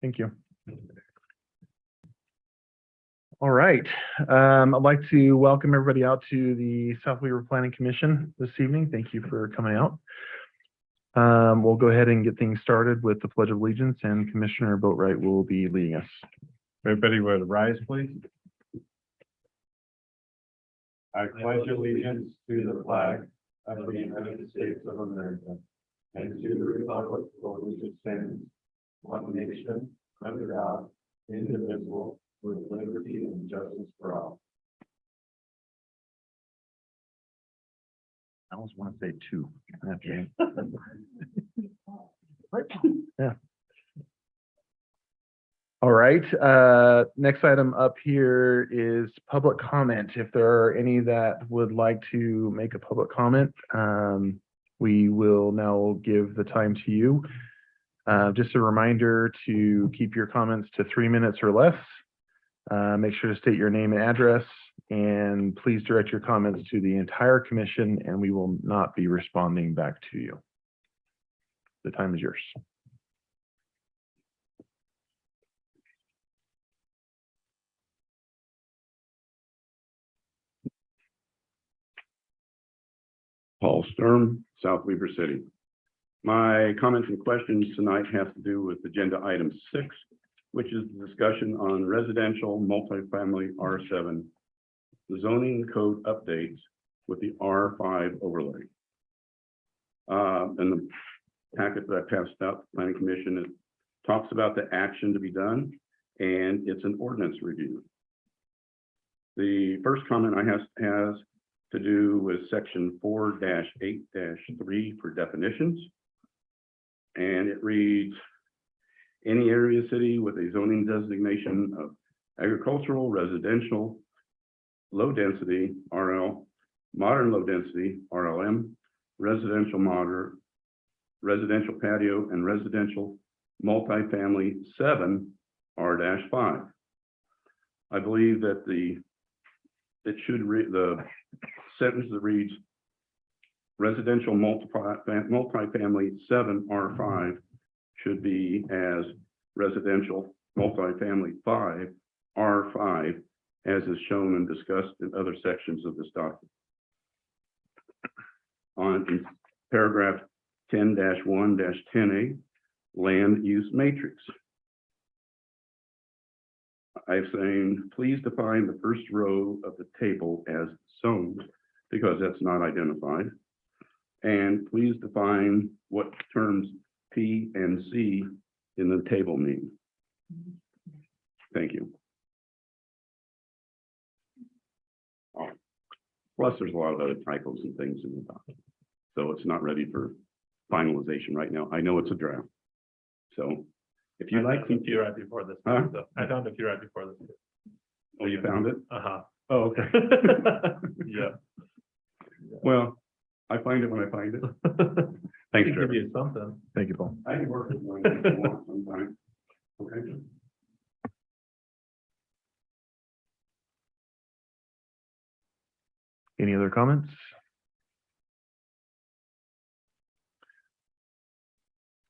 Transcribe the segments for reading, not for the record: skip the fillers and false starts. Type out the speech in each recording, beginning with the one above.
Thank you. All right. I'd like to welcome everybody out to the South Weaver Planning Commission this evening. Thank you for coming out. We'll go ahead and get things started with the Pledge of Allegiance, and Commissioner Boatwright will be leading us. Everybody would rise, please. I pledge allegiance to the flag of the United States of America and to the republic for which it stands, one nation, under God, indivisible, with liberty and justice for all. I always want to say two. Yeah. All right. Next item up here is public comment. If there are any that would like to make a public comment, we will now give the time to you. Just a reminder to keep your comments to 3 minutes or less. Make sure to state your name and address, and please direct your comments to the entire commission, and we will not be responding back to you. The time is yours. Paul Sturm, South Weaver City. My comments and questions tonight have to do with agenda item 6, which is the discussion on residential multifamily R7 zoning code updates with the R5 overlay. And the packet that I passed out, the Planning Commission, it talks about the action to be done, and it's an ordinance review. The first comment I has to do with section 4-8-3 for definitions. And it reads, any area city with a zoning designation of agricultural, residential, low density, RL, modern low density, RLM, residential moderate, residential patio, and residential multifamily 7 R-5. I believe that it should read the sentence that reads residential multifamily 7 R5 should be as residential multifamily 5 R5, as is shown and discussed in other sections of this document. On paragraph 10-1-10A, land use matrix. I'm saying, please define the first row of the table as zones, because that's not identified. And please define what terms P and C in the table mean. Thank you. Oh. Plus, there's a lot of other typos and things in the document, so it's not ready for finalization right now. I know it's a draft. So if you like to, few right before this. Huh? I found a few right before this. oh, you found it? Uh-huh. Oh, okay. Yeah. Well, I find it when I find it. Thanks, Give Trevor. you something. Thank you, Paul. I can work with one if you want sometime. Okay. Any other comments?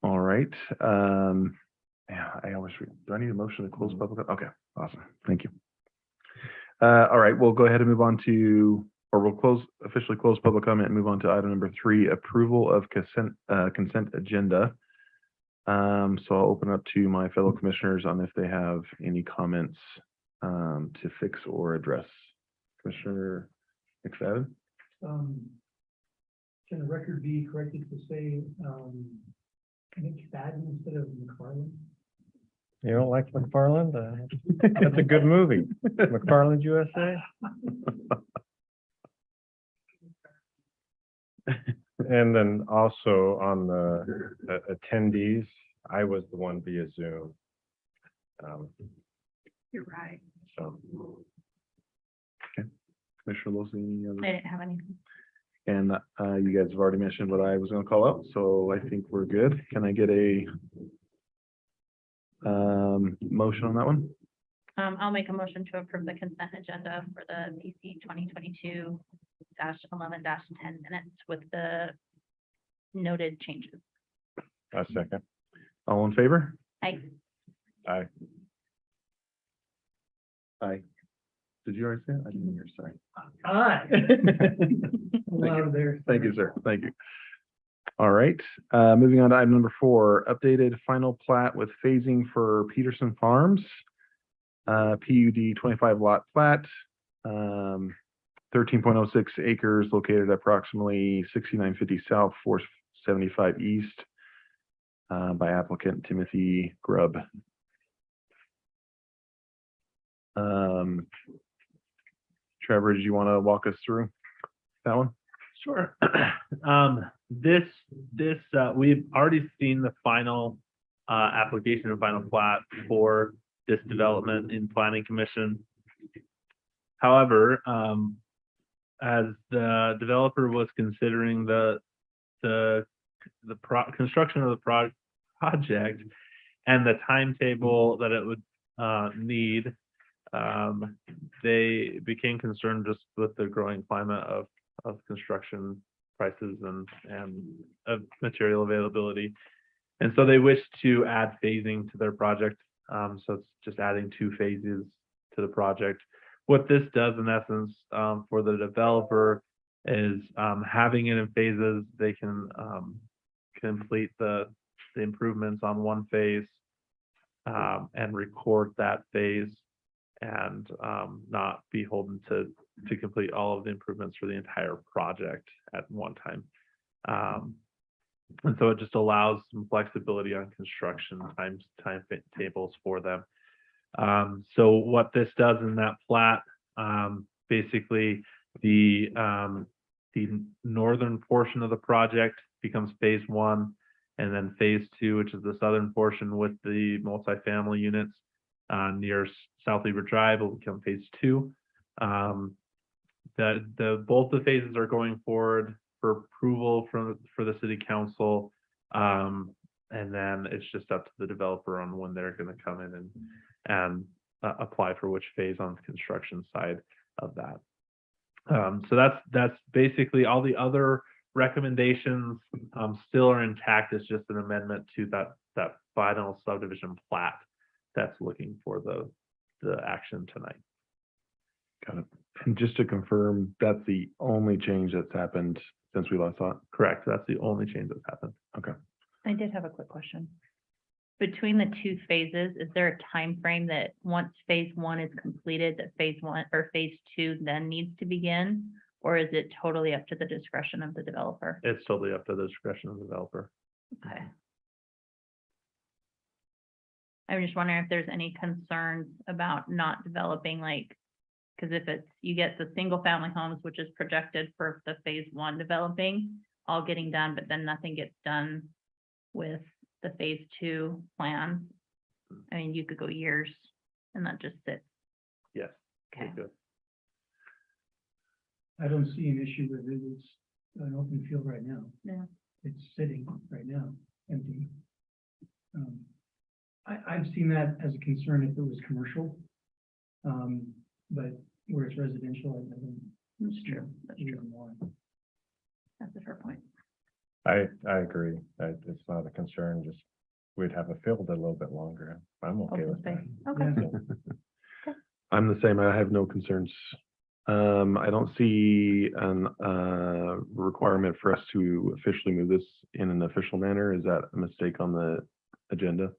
All right. Yeah, I always read. Do I need a motion to close public? Okay, awesome. Thank you. All right, we'll go ahead and move on to, or we'll officially close public comment and move on to item number 3, approval of consent agenda. So I'll open up to my fellow commissioners on if they have any comments to fix or address. Commissioner McFadden? Can the record be corrected to say McFadden instead of McFarland? You don't like McFarland? That's a good movie. McFarland USA. And then also on the attendees, I was the one via Zoom. You're right. So Commissioner Wilson, any other? I didn't have anything. And you guys have already mentioned what I was going to call out, so I think we're good. Can I get a motion on that one? I'll make a motion to approve the consent agenda for the PC 2022-11-10 minutes with the noted changes. a second. All in favor? Aye. Aye. Aye. Did you already say it? I didn't hear, sorry. Aye. Louder there. Thank you, sir. Thank you. All right, moving on to item number 4, updated final plat with phasing for Peterson Farms. PUD 25 lot plat, 13.06 acres located at approximately 6950 south, 475 east, by applicant Timothy Grubb. Trevor, do you want to walk us through that one? Sure. We've already seen the final application and final plat for this development in planning commission. However, as the developer was considering the construction of the project and the timetable that it would need, they became concerned just with the growing climate of construction prices and of material availability. And so they wished to add phasing to their project. So it's just adding 2 phases to the project. What this does in essence, for the developer is, having it in phases, they can complete the improvements on one phase, and record that phase, and not be holden to complete all of the improvements for the entire project at one time. And so it just allows some flexibility on construction timetables for them. So what this does in that plat, basically the northern portion of the project becomes phase 1, and then phase 2, which is the southern portion with the multifamily units near South Weaver Drive, will become phase 2. Both the phases are going forward for approval for the city council, and then it's just up to the developer on when they're going to come in and apply for which phase on the construction side of that. So that's basically all. The other recommendations still are intact. It's just an amendment to that final subdivision plat that's looking for the action tonight. Got it. And just to confirm, that's the only change that's happened since we last saw it? Correct. That's the only change that's happened. Okay. I did have a quick question. Between the 2 phases, is there a time frame that once phase 1 is completed, that phase 1 or phase 2 then needs to begin? Or is it totally up to the discretion of the developer? It's totally up to the discretion of the developer. Okay. I'm just wondering if there's any concerns about not developing, like, because if it's, you get the single family homes, which is projected for the phase 1 developing, all getting done, but then nothing gets done with the phase 2 plan. I mean, you could go years and that just sits. Yes. Okay. Good. I don't see an issue with it. It's an open field right now. Yeah. It's sitting right now, empty. I've seen that as a concern if it was commercial. But where it's residential, I don't. That's true. That's true. reason why. That's a fair point. I agree. It's not a concern, just we'd have a field a little bit longer. I'm okay Open with that. space. Okay. Yeah. I'm the same. I have no concerns. I don't see an requirement for us to officially move this in an official manner. Is that a mistake on the agenda?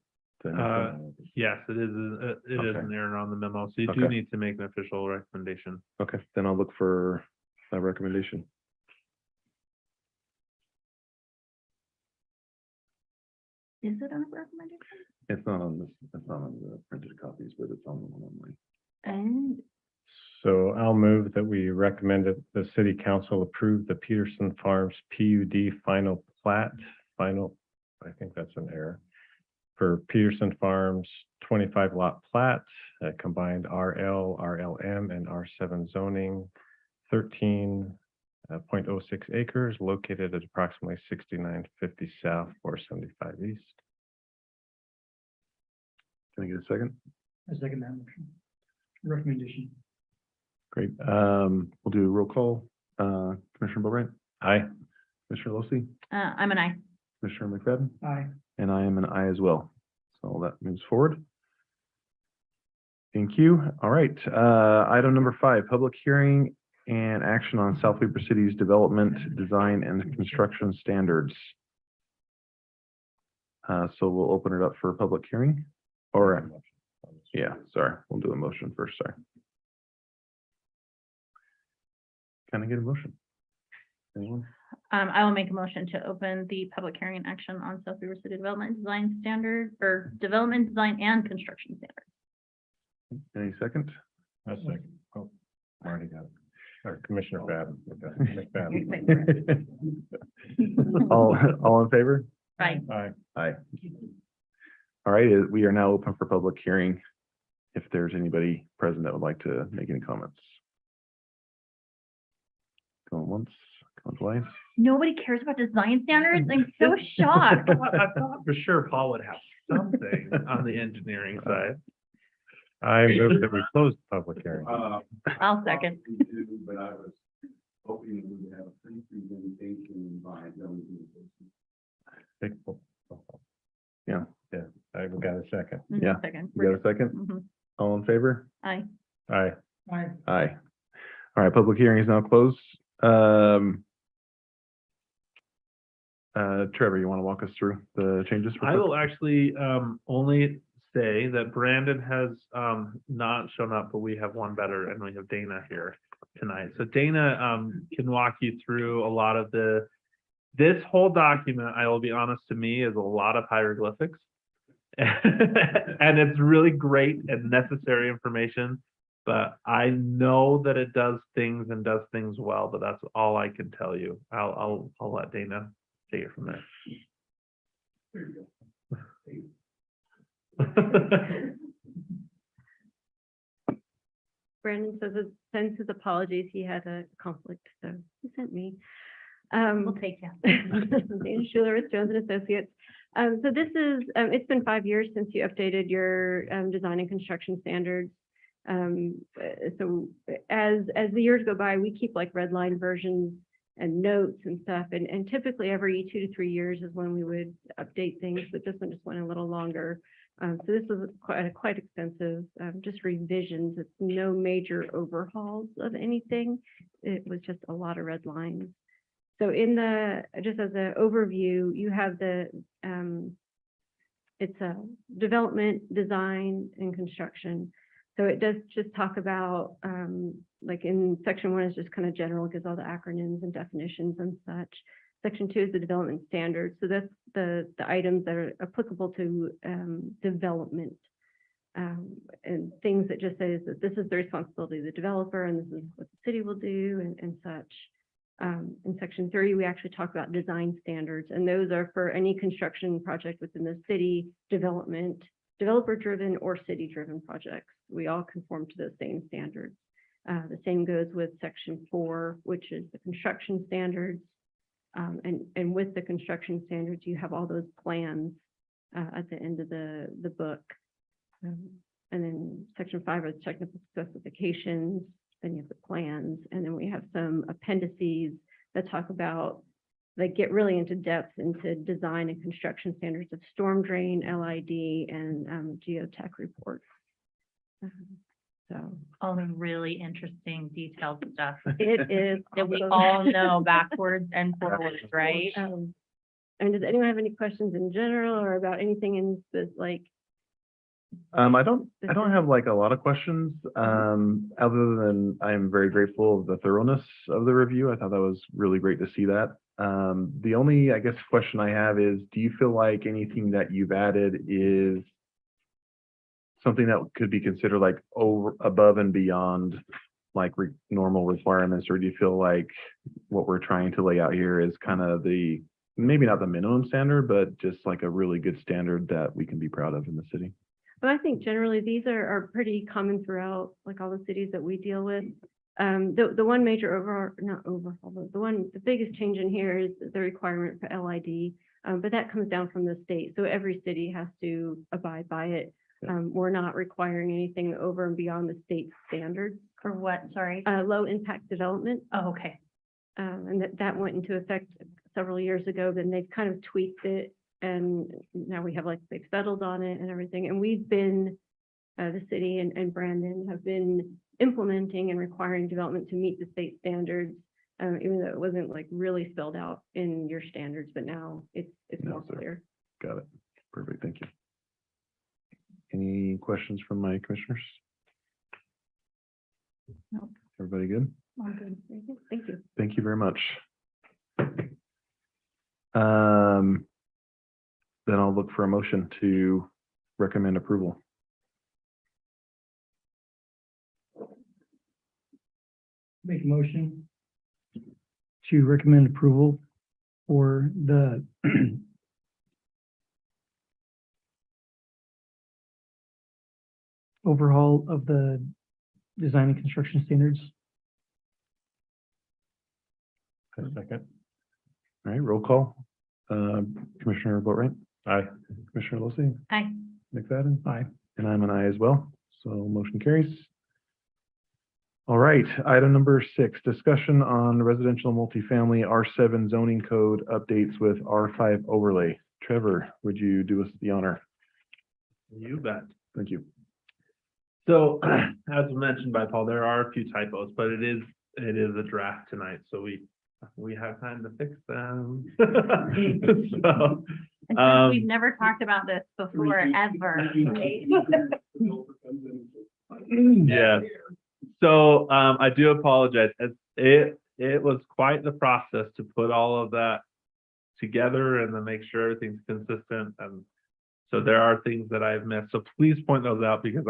Yes, it is. It is Okay. an error on the memo, so you do Okay. need to make an official recommendation. Okay, then I'll look for a recommendation. Is it on a recommendation? It's not on this, it's not on the printed copies, but it's on the one online. And So I'll move that we recommend that the city council approve the Peterson Farms PUD final plat, I think that's an error, for Peterson Farms 25 lot plat, combined RL, RLM, and R7 zoning, 13.06 acres located at approximately 6950 south, 475 east. Can I get a second? I second that motion. Recommendation. Great. We'll do a roll call. Commissioner Boatright, Aye. Commissioner Losey, I'm an aye. Commissioner McFadden, Aye. and I am an aye as well. So that moves forward. Thank you. All right. Item number 5, public hearing and action on South Weaver City's development, design, and construction standards. So we'll open it up for a public hearing, or, yeah, sorry, we'll do a motion first, sorry. Can I get a motion? Anyone? I will make a motion to open the public hearing and action on South Weaver City Development Design Standard, or Development, Design, and Construction Standards. Any second? I second. Oh, Marty got it. Or Commissioner Fab. All in favor? Right. Aye. Aye. All right, we are now open for public hearing. If there's anybody present that would like to make any comments. Going once, going twice. Nobody cares about design standards? I'm so shocked. I thought for sure Paul would have something on the engineering side. I move that we close the public hearing. I'll second. But I was hoping we would have a presentation by Yeah. Yeah, I got a second. Yeah. Second. You got a second? Mhm. All in favor? Aye. Aye. Aye. Aye. All right, public hearing is now closed. Trevor, you want to walk us through the changes? real I quick? will actually only say that Brandon has not shown up, but we have one better, and we have Dana here tonight. So Dana can walk you through a lot of this whole document, I will be honest, to me, is a lot of hieroglyphics. And it's really great and necessary information, but I know that it does things and does things well, but that's all I can tell you. I'll let Dana take it from there. Brandon sends his apologies. He had a conflict, so he sent me. We'll take you. Dana Schuler with Jones and Associates. So this is, it's been 5 years since you updated your design and construction standards. So as the years go by, we keep like red line versions and notes and stuff. And typically every 2 to 3 years is when we would update things, but this one just went a little longer. So this was quite extensive, just revisions. It's no major overhauls of anything. It was just a lot of red lines. So in just as an overview, you have it's a development, design, and construction. So it does just talk about, like in section 1 is just kind of general, gives all the acronyms and definitions and such. Section 2 is the development standards. So that's the items that are applicable to development. And things that just says that this is the responsibility of the developer and this is what the city will do and such. In section 3, we actually talk about design standards, and those are for any construction project within the city, development, developer-driven or city-driven projects. We all conform to those same standards. The same goes with section 4, which is the construction standards. And with the construction standards, you have all those plans at the end of the book. And then section 5 are the technical specifications. Then you have the plans, and then we have some appendices that talk about, that get really into depth into design and construction standards of storm drain, LID, and geotech reports. So All the really interesting detailed stuff it is that we also- all know backwards and forwards, right? And does anyone have any questions in general or about anything in this, like? I don't have like a lot of questions, other than I'm very grateful of the thoroughness of the review. I thought that was really great to see that. The only, I guess, question I have is, do you feel like anything that you've added is something that could be considered like above and beyond like normal requirements, or do you feel like what we're trying to lay out here is kind of maybe not the minimum standard, but just like a really good standard that we can be proud of in the city? But I think generally these are pretty common throughout like all the cities that we deal with. The one major the biggest change in here is the requirement for LID, but that comes down from the state. So every city has to abide by it. We're not requiring anything over and beyond the state standards. For what, sorry? Low impact development. Oh, okay. And that went into effect several years ago, then they've kind of tweaked it. And now we have like they've settled on it and everything. And we've been the city and Brandon have been implementing and requiring development to meet the state standards, even though it wasn't like really spelled out in your standards, but now it's No, more sir. clear. Got it. Perfect. Thank you. Any questions from my commissioners? Nope. Everybody good? All good. Very good. Thank you. Thank you very much. Then I'll look for a motion to recommend approval. Make a motion to recommend approval for the overhaul of the design and construction standards. Second. All right, roll call. Commissioner Boatright? Aye. Commissioner Losey? Aye. McFadden? Aye. And I'm an aye as well, so motion carries. All right, item number 6, discussion on residential multifamily R7 zoning code updates with R5 overlay. Trevor, would you do us the honor? You bet. Thank you. So, as mentioned by Paul, there are a few typos, but it is a draft tonight, so we have time to fix them. So, And we've never talked about this before, ever. yeah. So, I do apologize. It was quite the process to put all of that together and then make sure everything's consistent. And so there are things that I've missed. So please point those out because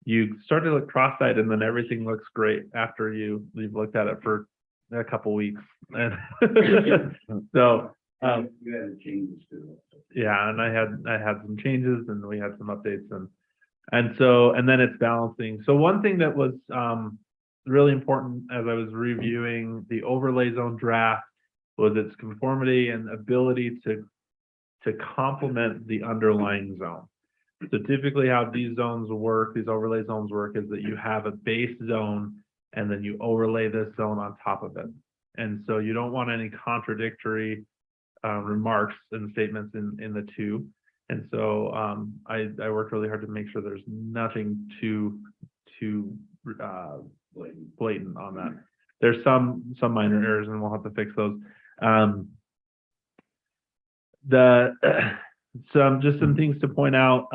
you start to look cross-eyed and then everything looks great after you've looked at it for a couple weeks. And so, You had changes to it. yeah, and I had some changes and we had some updates and then it's balancing. So one thing that was really important as I was reviewing the overlay zone draft was its conformity and ability to complement the underlying zone. So typically how these zones work, these overlay zones work, is that you have a base zone and then you overlay this zone on top of it. And so you don't want any contradictory remarks and statements in the two. And so I worked really hard to make sure there's nothing too blatant on that. There's some minor errors and we'll have to fix those. Some things to point out.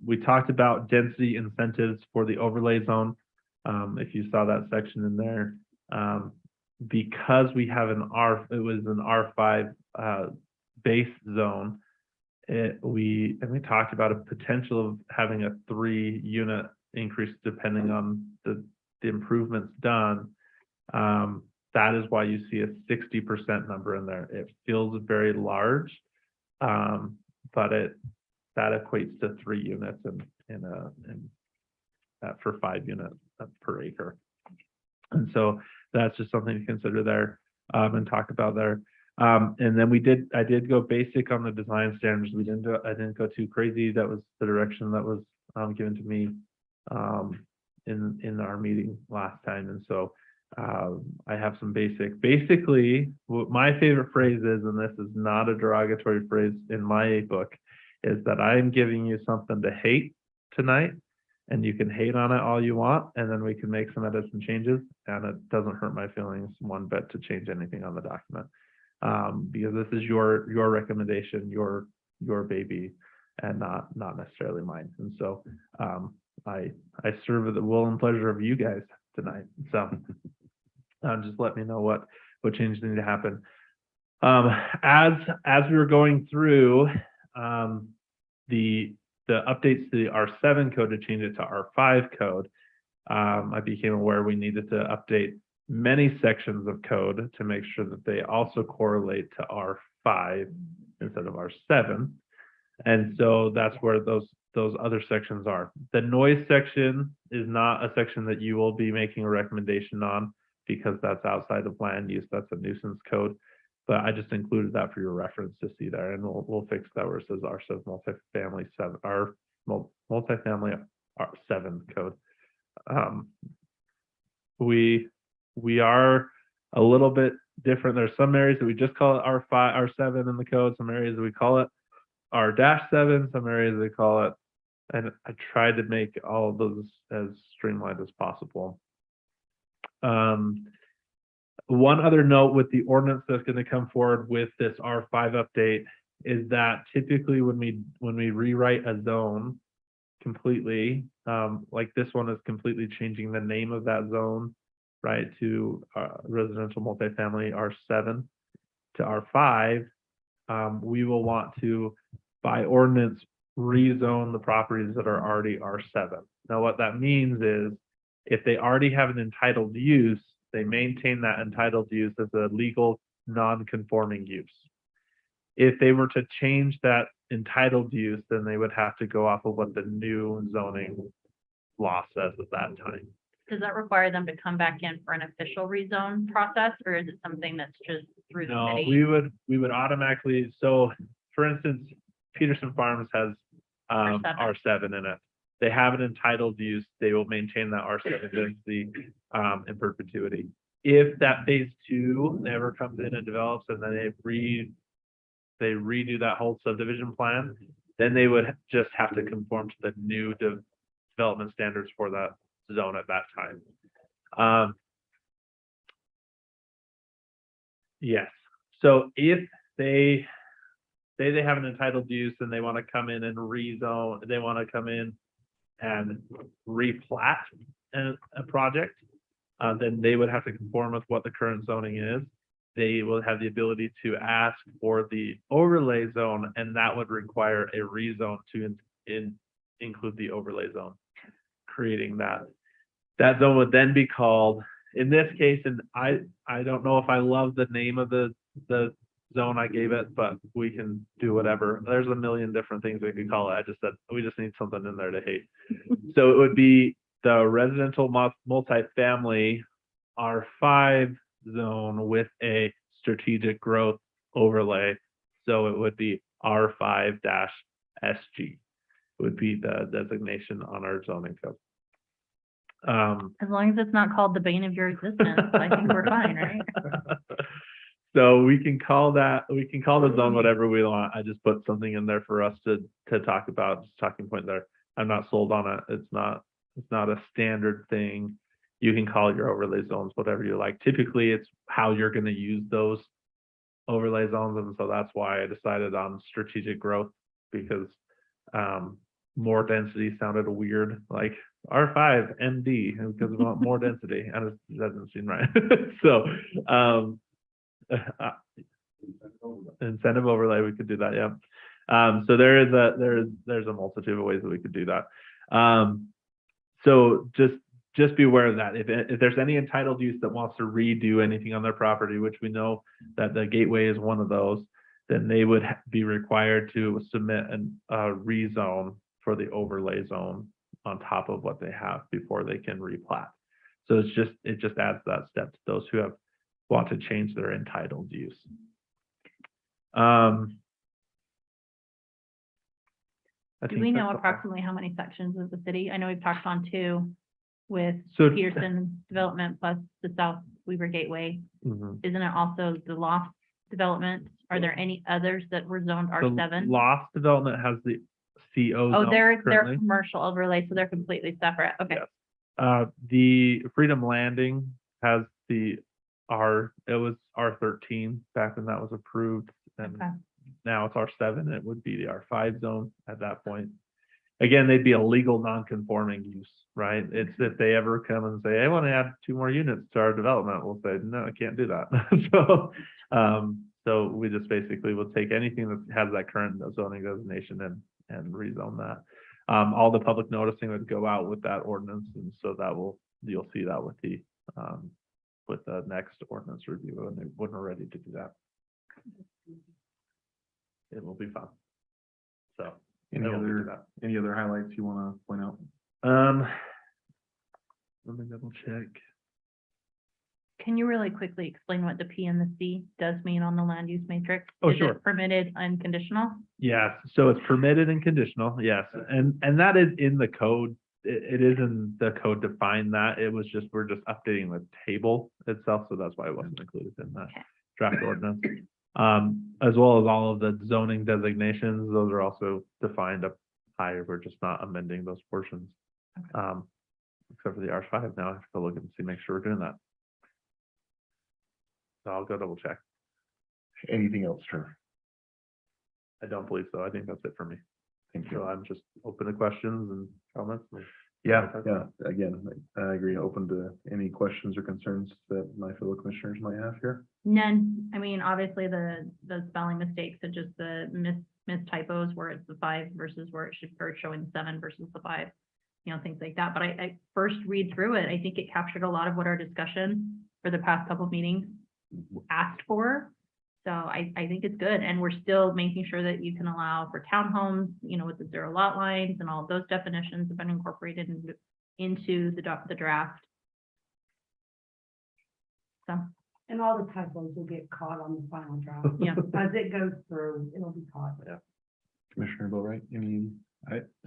We talked about density incentives for the overlay zone. If you saw that section in there, because we have it was an R5 base zone. We talked about a potential of having a 3-unit increase depending on the improvements done. That is why you see a 60% number in there. It feels very large, but that equates to 3 units for 5 units per acre. And so that's just something to consider there and talk about there. And then I did go basic on the design standards. I didn't go too crazy. That was the direction that was given to me in our meeting last time. And so I have some basically what my favorite phrase is, and this is not a derogatory phrase in my book, is that I'm giving you something to hate tonight, and you can hate on it all you want, and then we can make some edits and changes, and it doesn't hurt my feelings one bit to change anything on the document. Because this is your recommendation, your baby, and not necessarily mine. And so I serve at the will and pleasure of you guys tonight. So just let me know what changes need to happen. As we were going through the updates to the R7 code to change it to R5 code, I became aware we needed to update many sections of code to make sure that they also correlate to R5 instead of R7. And so that's where those other sections are. The noise section is not a section that you will be making a recommendation on because that's outside of land use. That's a nuisance code. But I just included that for your reference to see there, and we'll fix that where it says R7 multifamily 7, our multifamily R7 code. We are a little bit different. There's some areas that we just call it R5, R7 in the code. Some areas that we call it R-7. Some areas they call it And I tried to make all of those as streamlined as possible. One other note with the ordinance that's going to come forward with this R5 update is that typically when we rewrite a zone completely, like this one is completely changing the name of that zone, right, to residential multifamily R7 to R5, we will want to, by ordinance, rezone the properties that are already R7. Now, what that means is if they already have an entitled use, they maintain that entitled use as a legal non-conforming use. If they were to change that entitled use, then they would have to go off of what the new zoning law says at that time. Does that require them to come back in for an official rezone process, or is it something that's just through the No, city? we would automatically, so for instance, Peterson Farms has R7. R7 in it. They have an entitled use, they will maintain that R7 density in perpetuity. If that phase 2 never comes in and develops and then they redo that whole subdivision plan, then they would just have to conform to the new development standards for that zone at that time. Yes, so if they say they have an entitled use and they want to come in and rezone, they want to come in and replat a project, then they would have to conform with what the current zoning is. They will have the ability to ask for the overlay zone, and that would require a rezone to include the overlay zone, creating that. That zone would then be called, in this case, and I don't know if I love the name of the zone I gave it, but we can do whatever. There's a million different things we could call it. I just said we just need something in there to hate. So it would be the residential multifamily R5 zone with a strategic growth overlay. So it would be R5-SG would be the designation on our zoning code. As long as it's not called the bane of your existence, I think we're fine, right? So we can call the zone whatever we want. I just put something in there for us to talk about, just talking point there. I'm not sold on it. It's not a standard thing. You can call your overlay zones whatever you like. Typically, it's how you're going to use those overlay zones, and so that's why I decided on strategic growth, because more density sounded weird, like R5 MD, because we want more density, and it doesn't seem right. So incentive overlay, we could do that, yeah. So there's a multitude of ways that we could do that. So just be aware of that. If there's any entitled use that wants to redo anything on their property, which we know that the gateway is one of those, then they would be required to submit a rezone for the overlay zone on top of what they have before they can replat. So it just adds that step to those who want to change their entitled use. Do we know approximately how many sections of the city? I know we've talked on 2 with So- Pearson Development plus the South Weaver Gateway. Mhm. Isn't it also the Loft Development? Are there any others that were zoned The R7? Loft Development has the CO Oh, zone they're currently. commercial overlay, so they're completely separate. Okay. Yes. The Freedom Landing has it was R13 back when that was approved, and Okay. now it's R7. It would be the R5 zone at that point. Again, they'd be a legal non-conforming use, right? It's if they ever come and say, I want to add 2 more units to our development, we'll say, no, I can't do that. So we just basically will take anything that has that current zoning designation and rezone that. All the public noticing would go out with that ordinance, and so you'll see that with the next ordinance review, and when we're ready to do that. It will be fun. So. Any I will do that. other highlights you want to point out? Let me double check. Can you really quickly explain what the P and the C does mean on the land use matrix? Oh, Is it sure. permitted and conditional? Yes, so it's permitted and conditional, yes, and that is in the code. It is in the code to find that. We're just updating the table itself, so that's why it wasn't included in the Okay. draft ordinance. As well as all of the zoning designations, those are also defined up higher, we're just not amending those portions. Except for the R5 now, I have to look and see, make sure we're doing that. So I'll go double check. Anything else, Trevor? I don't believe so. I think that's it for me. Thank So you. I'm just open to questions and comments. Yeah, again, I agree, open to any questions or concerns that my fellow commissioners might have here. None, I mean, obviously the spelling mistakes and just the missed typos where it's the 5 versus where it should, or showing 7 versus the 5. You know, things like that, but I first read through it, I think it captured a lot of what our discussion for the past couple of meetings asked for. So I think it's good, and we're still making sure that you can allow for townhomes, you know, with the 0 lot lines and all of those definitions have been incorporated into the draft. So, And all the typos will get caught on the final draft. yeah, As it goes through, it'll be caught. Commissioner Boatright, any?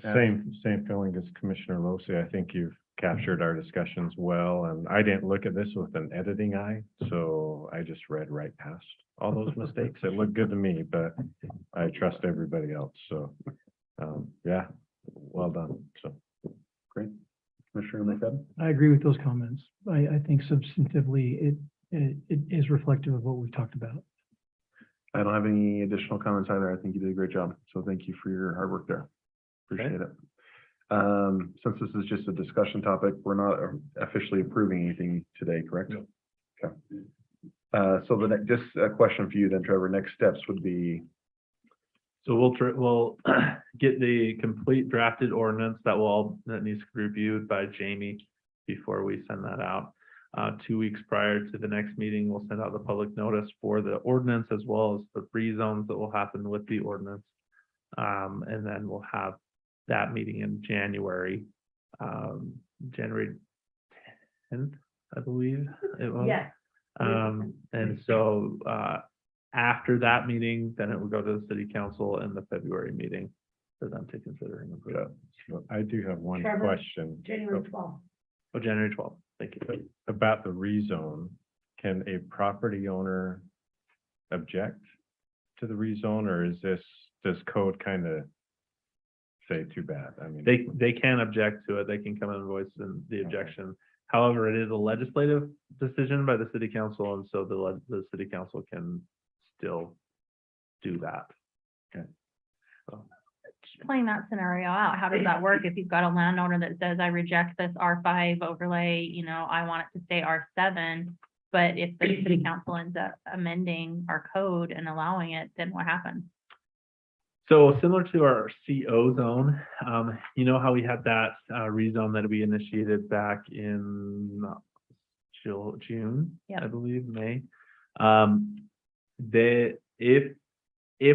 Same feeling as Commissioner Losey. I think you've captured our discussions well, and I didn't look at this with an editing eye, so I just read right past all those mistakes. It looked good to me, but I trust everybody else, so, yeah, well done, so. Great. Commissioner McFadden? I agree with those comments. I think substantively, it is reflective of what we've talked about. I don't have any additional comments either. I think you did a great job. So thank you for your hard work there. Appreciate it. Since this is just a discussion topic, we're not officially approving anything today, correct? No. Okay. So the next, just a question for you then, Trevor. Next steps would be, So we'll get the complete drafted ordinance that needs to be reviewed by Jamie before we send that out. 2 weeks prior to the next meeting, we'll send out the public notice for the ordinance as well as the rezones that will happen with the ordinance. And then we'll have that meeting in January, January 10th, I believe it was. Yes. And so, after that meeting, then it will go to the city council in the February meeting for them to consider and approve. So I do have one Trevor? question. January 12th. Oh, January 12th. Thank you. About the rezone. Can a property owner object to the rezone, or does code kind of say too bad? I mean. They can object to it. They can come and voice the objection. However, it is a legislative decision by the city council, and so the city council can still do that. playing that scenario out, how does that work if you've got a landowner that says, I reject this R5 overlay, you know, I want it to stay R7, but if the city council ends up amending our code and allowing it, then what happens? So similar to our CO zone, you know how we had that rezone that we initiated back in June, Yep. I believe, May. If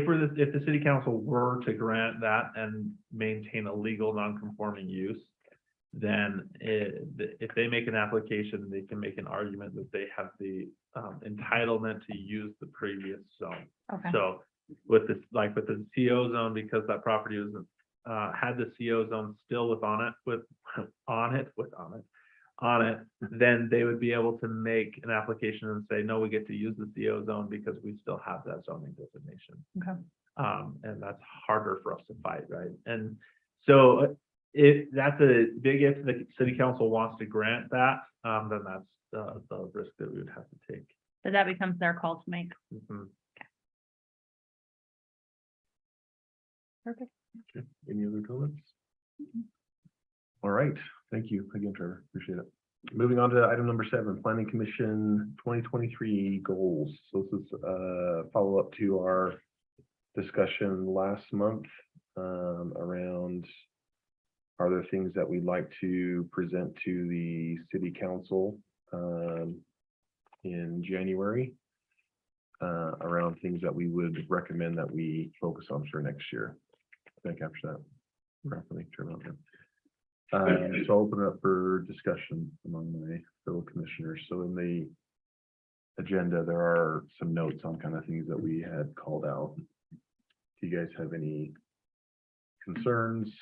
the city council were to grant that and maintain a legal non-conforming use, then if they make an application, they can make an argument that they have the entitlement to use the previous zone. Okay, So with this, like with the CO zone, because that property was had the CO zone still on it, then they would be able to make an application and say, no, we get to use the CO zone because we still have that zoning designation. okay. And that's harder for us to fight, right? And so if that's a big, if the city council wants to grant that, then that's the risk that we would have to take. So that becomes their call to make. Mhm. Perfect. any other comments? All right, thank you again, Trevor. Appreciate it. Moving on to item number 7, Planning Commission 2023 goals. So this is a follow-up to our discussion last month around are there things that we'd like to present to the city council in January around things that we would recommend that we focus on for next year. I think after that, properly turn on them. So I'll open it up for discussion among my fellow commissioners. So in the agenda, there are some notes on kind of things that we had called out. Do you guys have any concerns? Do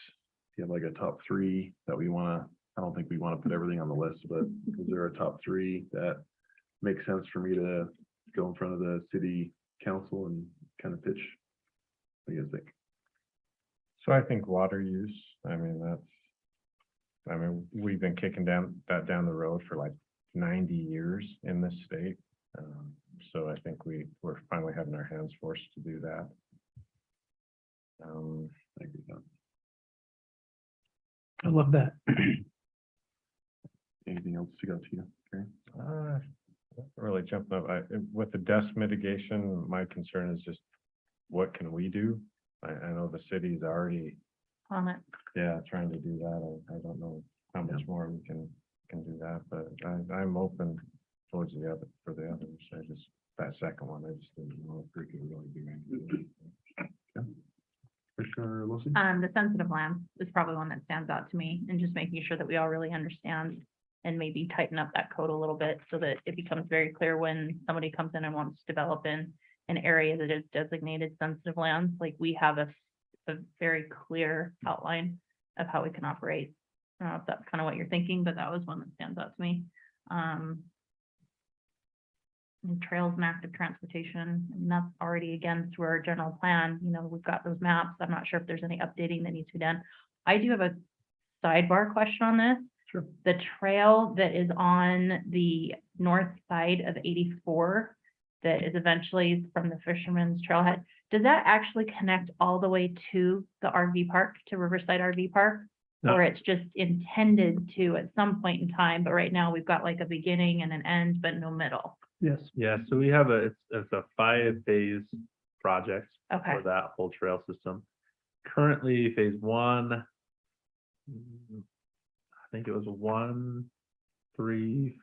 you have like a top 3 that we want to, I don't think we want to put everything on the list, but is there a top 3 that makes sense for me to go in front of the city council and kind of pitch? What do you guys think? So I think water use, we've been kicking down the road for like 90 years in this state. So I think we're finally having our hands forced to do that. Thank you. I love that. Anything else to go to you? Karen? Not really jumping up. With the dust mitigation, my concern is just what can we do? I know the city's already, On it. trying to do that. I don't know how much more we can do that, but I'm open towards for the others. That second one, I just didn't know if we could really do anything. Commissioner Wilson? The sensitive lands is probably one that stands out to me, and just making sure that we all really understand and maybe tighten up that code a little bit so that it becomes very clear when somebody comes in and wants to develop in an area that is designated sensitive lands, like we have a very clear outline of how we can operate. I don't know if that's kind of what you're thinking, but that was one that stands out to me. And trails and active transportation, and that's already again through our general plan, we've got those maps. I'm not sure if there's any updating that needs to be done. I do have a sidebar question on this. Sure. The trail that is on the north side of 84, that is eventually from the Fisherman's Trailhead, does that actually connect all the way to the RV park, to Riverside RV Park? No. Or it's just intended to at some point in time, but right now we've got like a beginning and an end, but no middle. Yes. Yeah, so we have it's a 5-phase project Okay, for that whole trail system. Currently, phase 1, I think it was 1, 3,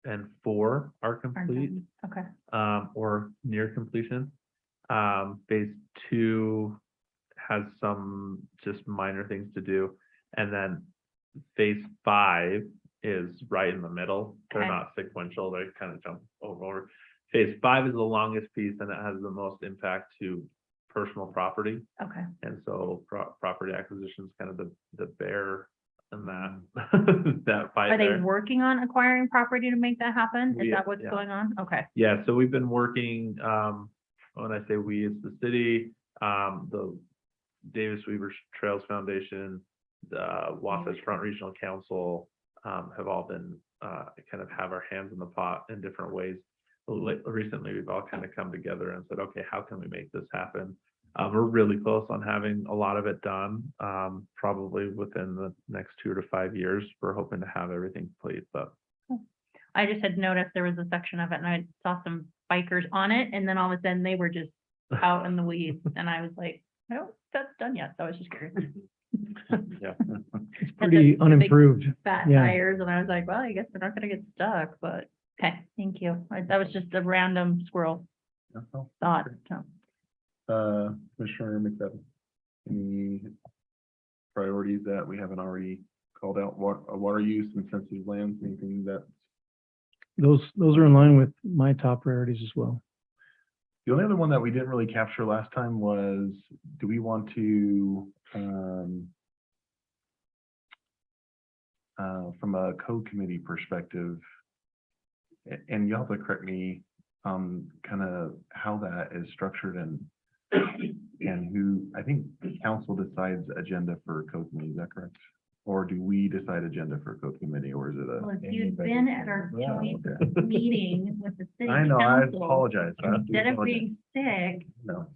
and 4 are Aren't complete, done. Okay, or near completion. Phase 2 has some just minor things to do. And then phase 5 is right in the middle. They're Okay. not sequential, they kind of jump over. Phase 5 is the longest piece and it has the most impact to personal property. okay. And so property acquisition is kind of the bear in that, that fight Are they there. working on acquiring property to make that happen? Is We- that what's yeah. going on? Okay, Yeah, so we've been working, when I say we, it's the city, the Davis Weaver Trails Foundation, the Wasatch Front Regional Council, have all been, kind of have our hands in the pot in different ways. Recently, we've all kind of come together and said, okay, how can we make this happen? We're really close on having a lot of it done, probably within the next 2 to 5 years. We're hoping to have everything complete, but I just had noticed there was a section of it and I saw some bikers on it, and then all of a sudden they were just out in the weeds, and I was like, I don't think that's done yet, so I was just curious. yeah. It's Had pretty the big unimproved. Fat Yeah. tires, and I was like, well, I guess they're not gonna get stuck, but, okay, thank you. That was just a random squirrel No? thought, so. Commissioner McFadden, any priorities that we haven't already called out? Water use and sensitive lands, anything that? Those are in line with my top priorities as well. The only other one that we didn't really capture last time was, do we want to, from a code committee perspective, and you'll have to correct me, kind of how that is structured and who, I think council decides agenda for code committee, is that correct? Or do we decide agenda for code committee, or is it a? Well, if you've been at our Yeah, joint okay. meeting with the city I know, I council, apologize. I do instead of apologize. being sick, No.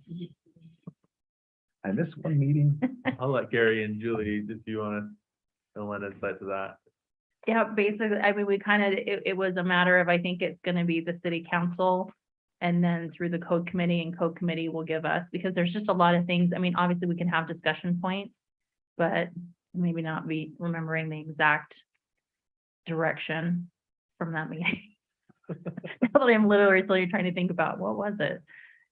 I missed one meeting. I'll let Gary and Julie, if you want to lend insight to that. yeah, basically, I mean, we kind of, it was a matter of, I think it's gonna be the city council. And then through the code committee, and code committee will give us, because there's just a lot of things, I mean, obviously we can have discussion points, but maybe not be remembering the exact direction from that meeting. Now that I'm literally trying to think about, what was it,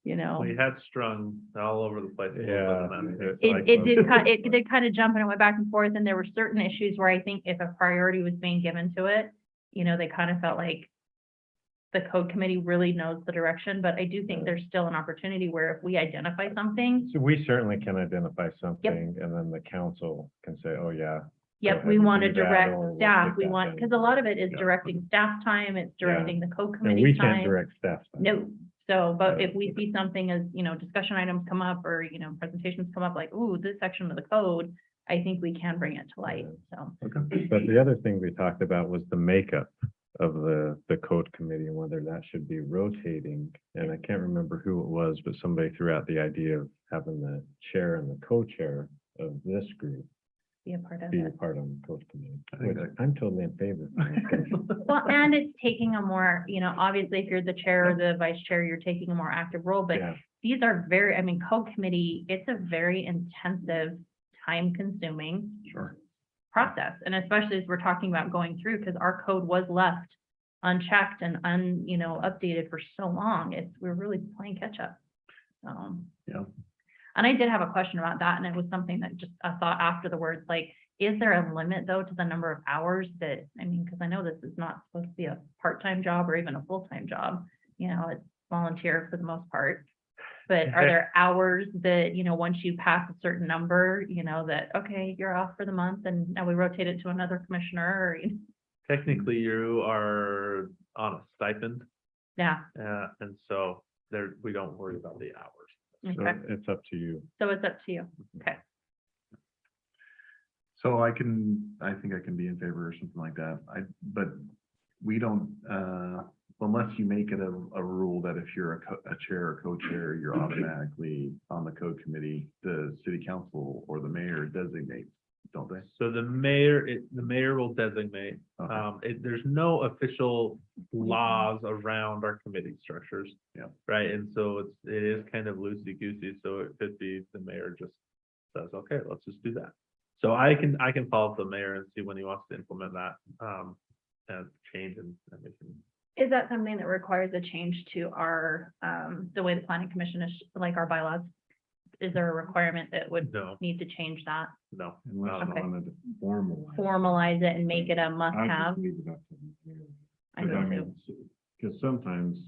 We had strung all over the place. a little bit Yeah, on that meeting. it's It, like it did those- kind, it did kind of jump and it went back and forth, and there were certain issues where I think if a priority was being given to it, they kind of felt like the code committee really knows the direction, but I do think there's still an opportunity where if we identify something, So we certainly can identify something and then the council can say, oh, yeah. yep, ahead we and want to do that, direct or we'll staff, take we that want, down. because a lot of it is Yeah. directing staff time, it's Yeah. directing the code And we committee can't time. direct staff. time. No, So, but if we see something as, discussion items come up or, presentations come up like, ooh, this section of the code, I think we can bring it to light, so. But the other thing we talked about was the makeup of the code committee and whether that should be rotating. And I can't remember who it was, but somebody threw out the idea of having the chair and the co-chair of this group Be a part of be a it. part of the code committee. I think Which I'm totally in favor. Well, and it's taking a more, obviously, if you're the chair or the vice chair, you're taking a more active role, but Yeah, these are very, code committee, it's a very intensive, time-consuming Sure. process, and especially as we're talking about going through, because our code was left unchecked and updated for so long, we're really playing catch up. Yeah. And I did have a question about that, and it was something that just I thought after the words, like, is there a limit though to the number of hours that, because I know this is not supposed to be a part-time job or even a full-time job, it's volunteer for the most part. But are there hours that, once you pass a certain number, that, okay, you're off for the month and now we rotate it to another commissioner or, Technically, you are on a stipend, yeah, and so there, we don't worry about the hours. so okay, it's up to you. so it's up to you, okay. So I think I can be in favor or something like that. But we don't, unless you make it a rule that if you're a chair or co-chair, you're automatically on the code committee, the city council or the mayor designates, don't they? So the mayor will designate, Okay. there's no official laws around our committee structures. Yeah. Right, and so it is kind of loosey goosey, so it could be the mayor just says, okay, let's just do that. So I can follow up the mayor and see when he wants to implement that, and change and we can. Is that something that requires a change to our, the way the planning commission is, like our bylaws? Is there a requirement that would No, need to change that, no. Unless Okay. you wanted to formalize. formalize it and make it a I must-have? just leave it up to the mayor. I do too. Because sometimes,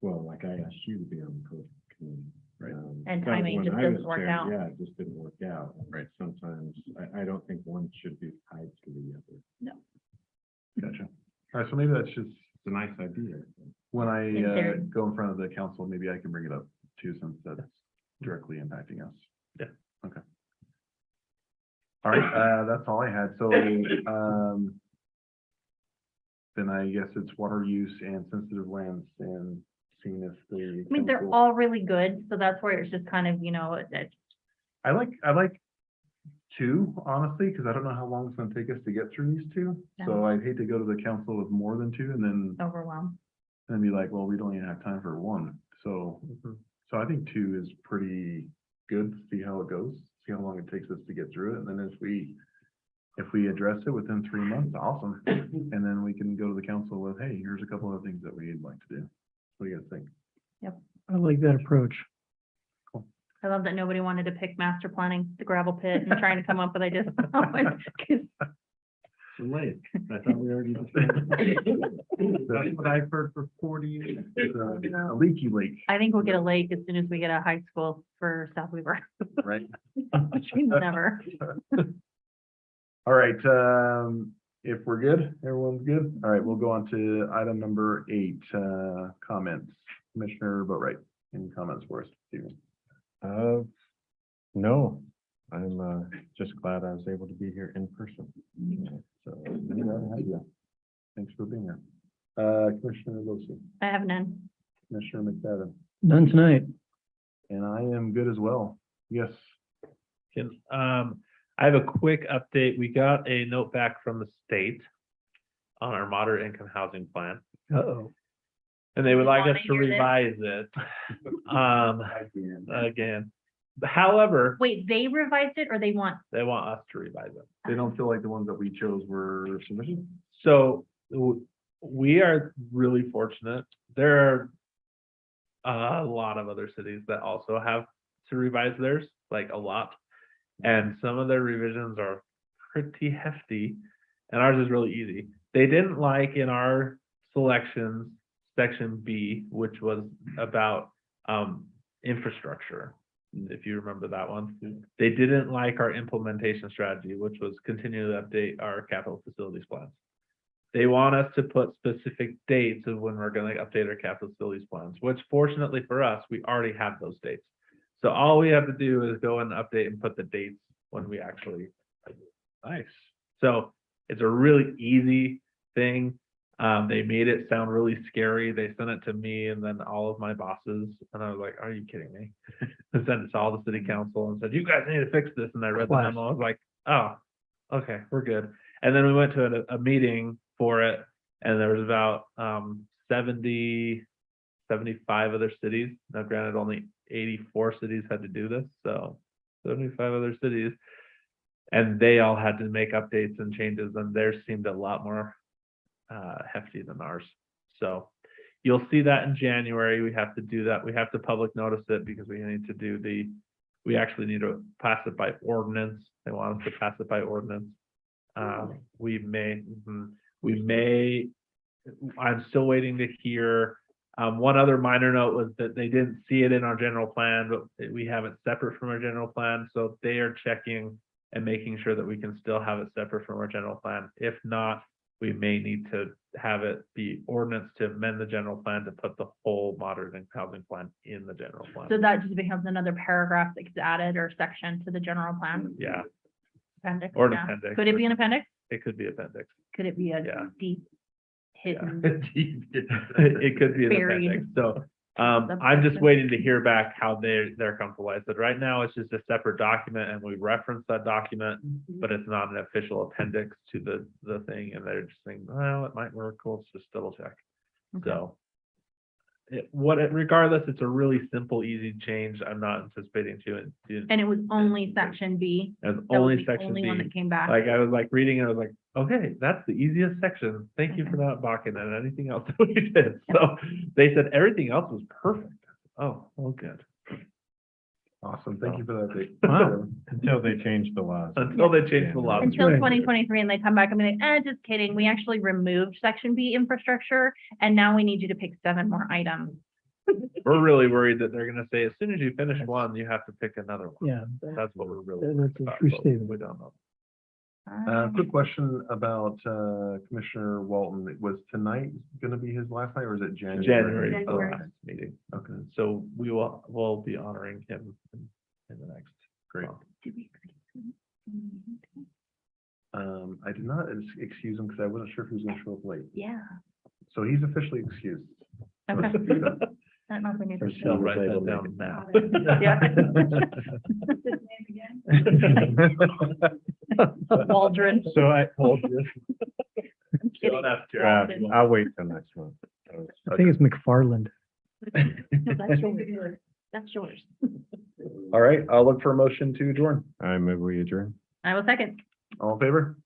well, like I asked you to be on the code committee. Right. And but timing when just I doesn't was work chair, out. Yeah, it just didn't work out. Right. Sometimes, I don't think one should be tied to the other. Gotcha. All right, so maybe that's just, It's a nice idea. when I In theory. go in front of the council, maybe I can bring it up too, since that's directly impacting us. Yeah. Okay. All right, that's all I had. So, then I guess it's water use and sensitive lands and seeing if the. They're council- all really good, so that's where it's just kind of, I like two, honestly, because I don't know how long it's gonna take us to get through these two. So I'd hate to go to the council with more than two and then overwhelmed. be like, well, we don't even have time for one. So, Mhm. so I think two is pretty good, see how it goes, see how long it takes us to get through it. And then if we address it within 3 months, awesome. And then we can go to the council with, hey, here's a couple of things that we'd like to do. What do you guys think? I like that approach. I love that nobody wanted to pick master planning, the gravel pit, and trying to come up with ideas. Too late. I thought we already. That's what I've heard for 40 years. It's a leaky lake, I think we'll get a lake as soon as we get a high school for South Weaver, right? which means never. All right, if we're good, everyone's good. All right, we'll go on to item number 8, comments. Commissioner Boatright, any comments for us, Stephen? No, I'm just glad I was able to be here in person. So, Thanks for being here. Commissioner Wilson, I have none. Commissioner McFadden, None tonight. and I am good as well. Yes. I have a quick update. We got a note back from the state on our moderate income housing plan, Uh-oh. and they would like Wanna us to hear this? revise it. Again, however, Wait, they revised it or they want, they want us to revise it. They don't feel like the ones that we chose were sufficient? So we are really fortunate. There are a lot of other cities that also have to revise theirs, like a lot. And some of their revisions are pretty hefty, and ours is really easy. They didn't like in our selections, section B, which was about infrastructure, if you remember that one. They didn't like our implementation strategy, which was continue to update our capital facilities plans. they want us to put specific dates of when we're gonna update our capital facilities plans, which fortunately for us, we already have those dates. So all we have to do is go and update and put the dates when we actually. Nice. So it's a really easy thing. They made it sound really scary. They sent it to me and then all of my bosses, and I was like, are you kidding me? They sent it to all the city council and said, you guys need to fix this. And I read the memo. I was like, oh, okay, we're good. And then we went to a meeting for it, and there was about 70, 75 other cities. Now granted, only 84 cities had to do this, so 75 other cities. And they all had to make updates and changes, and theirs seemed a lot more hefty than ours. So you'll see that in January. We have to do that. We have to public notice it because we need to do we actually need to pass it by ordinance. They want us to pass it by ordinance. We may, I'm still waiting to hear. One other minor note was that they didn't see it in our general plan, but we have it separate from our general plan. So they are checking and making sure that we can still have it separate from our general plan. If not, we may need to have it be ordinance to amend the general plan to put the whole modern housing plan in the general plan. So that just becomes another paragraph that gets added or section to the general plan Yeah, appendix. or an yeah. appendix. Could it be an appendix? It could be appendix. Could it be a Yeah. deep hidden? It could be an Buried. appendix. So I'm just waiting to hear back how they're comfortable. I said, right now, it's just a separate document and we reference that document, but it's not an official appendix to the thing. And they're just saying, well, it might work. Let's just double check. Okay. So regardless, it's a really simple, easy change. I'm not anticipating to And it was only section B. as That was only the section only one B. that came back. Like I was like reading it, I was like, okay, that's the easiest section. Thank you for that, Bakken, and anything else that we did. So they said everything else was perfect. Oh, well, good. Awesome. Thank you for that. Dick. Wow. Until they changed the laws. Until they changed the law. Until 2023, and they come back and be like, just kidding. We actually removed section B infrastructure, and now we need you to pick 7 more items. We're really worried that they're gonna say, as soon as you finish one, you have to pick another one. Yeah. That's what we're really That's worried a about, true but statement. we don't know. Quick question about Commissioner Walton. Was tonight gonna be his last night or is it January? January is the January. last meeting. Okay, So we'll be honoring him in the next. great. month. I did not excuse him because I wasn't sure if he was gonna show up late. Yeah. So he's officially excused. Okay. I don't know if we need to. I'll write that down now. Waldron. So I told you, I'm kidding. Don't have to. I'll wait till next month. I think it's McFarland. No, that's yours. That's yours. All right, I'll look for a motion to adjourn. I move we adjourn. I will second. All in favor?